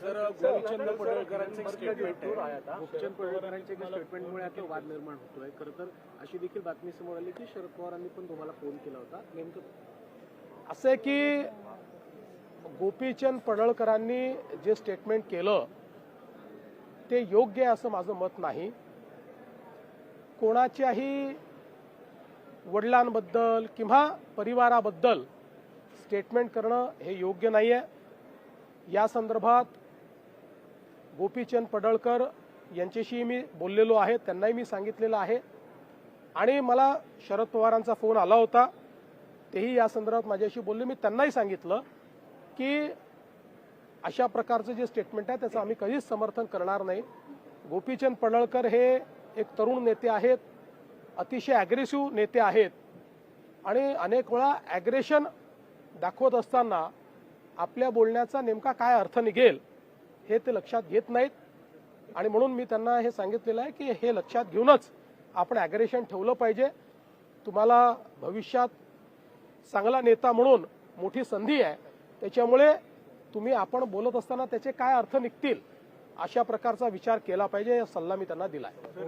तर गोपीचंद पडळकरांचे स्टेटमेंट आहे. गोपीचंद पडळकरांच्या स्टेटमेंटमुळे आता वाद निर्माण होतोय. खरं तर अशी देखील बातमी समोर आली की शरद पवारांनी पण तुम्हाला फोन केला होता. नेमकं असं आहे की गोपीचंद पडळकरांनी जे स्टेटमेंट केलं ते योग्य आहे असं माझं मत नाही. कोणाच्याही वडिलांबद्दल किंवा परिवाराबद्दल स्टेटमेंट करणं हे योग्य नाही आहे. या संदर्भात गोपीचंद पडळकर यांच्याशी मी बोललेलो आहे, त्यांनाही मी सांगितलेलं आहे आणि मला शरद पवारांचा फोन आला होता, तेही या संदर्भात माझ्याशी बोलले. मी त्यांनाही सांगितलं की अशा प्रकारचं जे स्टेटमेंट आहे त्याचं आम्ही कधीच समर्थन करणार नाही. गोपीचंद पडळकर हे एक तरुण नेते आहेत, अतिशय ॲग्रेसिव्ह नेते आहेत आणि अनेक वेळा ॲग्रेशन दाखवत असताना आपल्या बोलण्याचा नेमका काय अर्थ निघेल हे ते लक्षात घेत नाहीत आणि म्हणून मी त्यांना हे सांगितलेलं आहे की हे लक्षात घेऊनच आपण ॲग्रेशन ठेवलं पाहिजे. तुम्हाला भविष्यात चांगला नेता म्हणून मोठी संधी आहे, त्याच्यामुळे तुम्ही आपण बोलत असताना त्याचे काय अर्थ निघतील अशा प्रकारचा विचार केला पाहिजे, हा सल्ला मी त्यांना दिला आहे.